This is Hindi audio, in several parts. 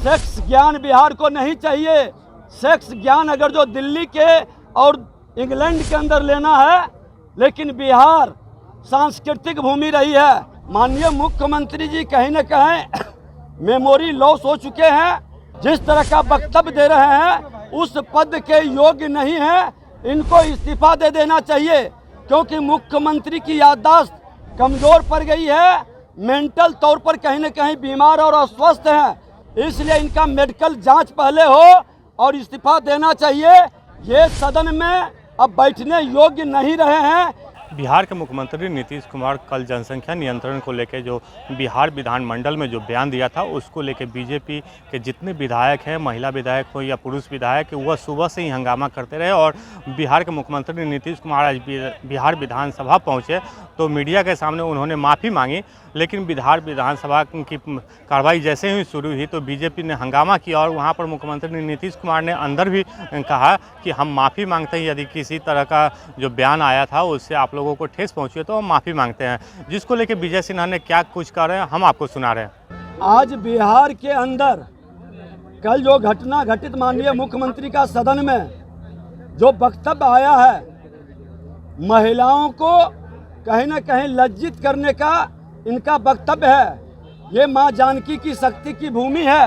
सेक्स ज्ञान बिहार को नहीं चाहिए। सेक्स ज्ञान अगर जो दिल्ली के और इंग्लैंड के अंदर लेना है, लेकिन बिहार सांस्कृतिक भूमि रही है। माननीय मुख्यमंत्री जी कहीं न कहीं मेमोरी लॉस हो चुके हैं। जिस तरह का वक्तव्य दे रहे हैं उस पद के योग्य नहीं है। इनको इस्तीफा दे देना चाहिए, क्योंकि मुख्यमंत्री की याददाश्त कमज़ोर पड़ गई है। मेंटल तौर पर कहीं न कहीं बीमार और अस्वस्थ हैं। इसलिए इनका मेडिकल जांच पहले हो और इस्तीफा देना चाहिए। ये सदन में अब बैठने योग्य नहीं रहे हैं। बिहार के मुख्यमंत्री नीतीश कुमार कल जनसंख्या नियंत्रण को लेकर जो बिहार विधानमंडल में जो बयान दिया था, उसको लेकर बीजेपी के जितने विधायक हैं, महिला विधायक हो या पुरुष विधायक, वह सुबह से ही हंगामा करते रहे। और बिहार के मुख्यमंत्री नीतीश कुमार आज बिहार विधानसभा पहुंचे तो मीडिया के सामने उन्होंने माफ़ी मांगी। लेकिन बिहार विधानसभा की कार्रवाई जैसे ही शुरू हुई तो बीजेपी ने हंगामा किया और वहाँ पर मुख्यमंत्री नीतीश कुमार ने अंदर भी कहा कि हम माफ़ी मांगते हैं, यदि किसी तरह का जो बयान आया था उससे आप लोगों को ठेस पहुंची है तो हम माफ़ी मांगते हैं। जिसको लेकर विजय सिन्हा ने क्या कुछ कर रहे हैं हम आपको सुना रहे हैं। आज बिहार के अंदर कल जो घटना घटित, माननीय मुख्यमंत्री का सदन में जो वक्तव्य आया है, महिलाओं को कहीं न कहीं लज्जित करने का इनका वक्तव्य है। ये माँ जानकी की शक्ति की भूमि है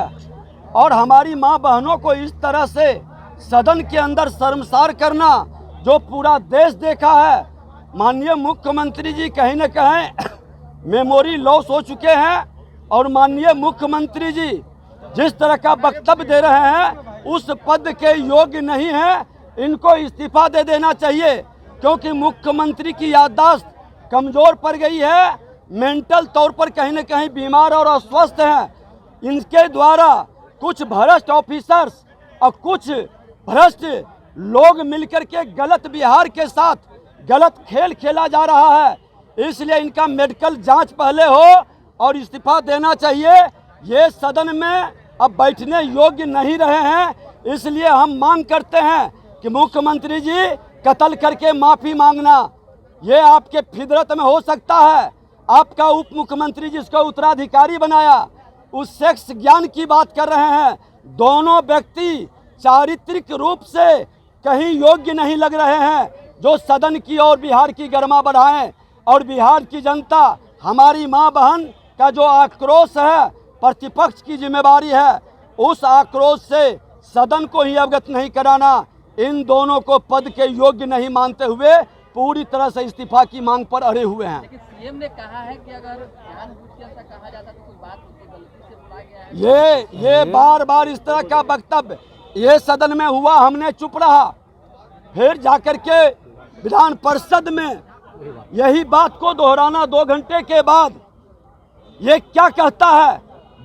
और हमारी माँ बहनों को इस तरह से सदन के अंदर शर्मसार करना जो पूरा देश देखा है। माननीय मुख्यमंत्री जी कहीं न कहीं मेमोरी लॉस हो चुके हैं और माननीय मुख्यमंत्री जी जिस तरह का वक्तव्य दे रहे हैं उस पद के योग्य नहीं है। इनको इस्तीफा दे देना चाहिए, क्योंकि मुख्यमंत्री की याददाश्त कमज़ोर पड़ गई है। मेंटल तौर पर कहीं न कहीं बीमार और अस्वस्थ हैं। इनके द्वारा कुछ भ्रष्ट ऑफिसर्स और कुछ भ्रष्ट लोग मिलकर के गलत बिहार के साथ गलत खेल खेला जा रहा है। इसलिए इनका मेडिकल जांच पहले हो और इस्तीफा देना चाहिए। ये सदन में अब बैठने योग्य नहीं रहे हैं। इसलिए हम मांग करते हैं कि मुख्यमंत्री जी कत्ल करके माफ़ी मांगना ये आपके फितरत में हो सकता है। आपका उप मुख्यमंत्री जिसको उत्तराधिकारी बनाया उस सेक्स ज्ञान की बात कर रहे हैं। दोनों व्यक्ति चारित्रिक रूप से कहीं योग्य नहीं लग रहे हैं जो सदन की और बिहार की गरिमा बढ़ाएं। और बिहार की जनता, हमारी माँ बहन का जो आक्रोश है, प्रतिपक्ष की जिम्मेवारी है उस आक्रोश से सदन को ही अवगत नहीं कराना। इन दोनों को पद के योग्य नहीं मानते हुए पूरी तरह से इस्तीफा की मांग पर अड़े हुए हैं। लेकिन सीएम ने कहा है कि अगर जानबूझ के ऐसा कहा जाता तो कोई बात उसको गलती से बुलाया गया है। ये बार बार इस तरह का वक्तव्य ये सदन में हुआ, हमने चुप रहा। फिर जाकर के विधान परिषद में यही बात को दोहराना 2 घंटे के बाद, ये क्या कहता है?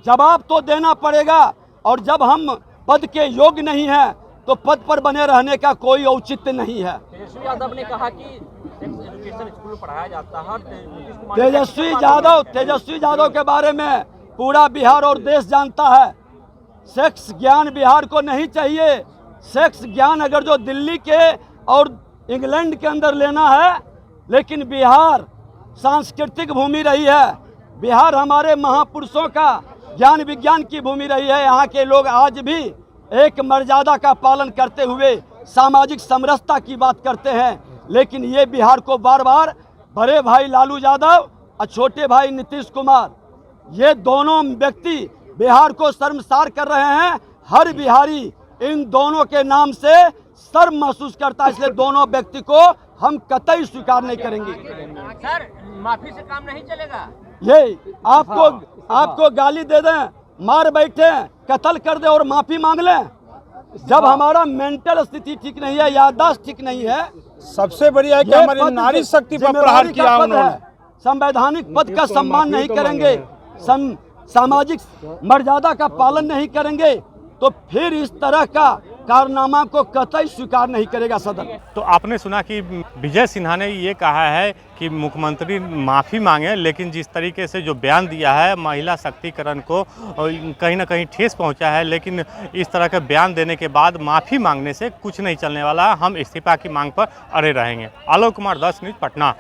जवाब तो देना पड़ेगा। और जब हम पद के योग्य नहीं हैं तो पद पर बने रहने का कोई औचित्य नहीं है। तेजस्वी यादव ने कहा कि एजुकेशन स्कूल में पढ़ाया जाता है। तेजस्वी यादव के बारे में पूरा बिहार और देश जानता है। सेक्स ज्ञान बिहार को नहीं चाहिए। सेक्स ज्ञान अगर जो दिल्ली के और इंग्लैंड के अंदर लेना है, लेकिन बिहार सांस्कृतिक भूमि रही है। बिहार हमारे महापुरुषों का ज्ञान विज्ञान की भूमि रही है। यहाँ के लोग आज भी एक मर्यादा का पालन करते हुए सामाजिक समरसता की बात करते हैं। लेकिन ये बिहार को बार बार बड़े भाई लालू यादव और छोटे भाई नीतीश कुमार, ये दोनों व्यक्ति बिहार को शर्मसार कर रहे हैं। हर बिहारी इन दोनों के नाम से शर्म महसूस करता है। इसलिए दोनों व्यक्ति को हम कतई स्वीकार नहीं करेंगे। सर, माफी से काम नहीं चलेगा। ये आपको गाली दे दें, मार बैठे, कत्ल कर दे और माफी मांग लें। जब हमारा मेंटल स्थिति ठीक नहीं है, याददाश्त ठीक नहीं है। सबसे बढ़िया है कि हमारी नारी शक्ति पर प्रहार किया उन्होंने। संवैधानिक पद का सम्मान नहीं करेंगे, सामाजिक मर्यादा का पालन नहीं करेंगे, तो फिर इस तरह का कारनामा को कतई स्वीकार नहीं करेगा सदन। तो आपने सुना कि विजय सिन्हा ने ये कहा है कि मुख्यमंत्री माफ़ी मांगे, लेकिन जिस तरीके से जो बयान दिया है महिला शक्तिकरण को कहीं ना कहीं ठेस पहुंचा है। लेकिन इस तरह का बयान देने के बाद माफ़ी मांगने से कुछ नहीं चलने वाला। हम इस्तीफा की मांग पर अड़े रहेंगे। आलोक कुमार, 10 न्यूज़, पटना।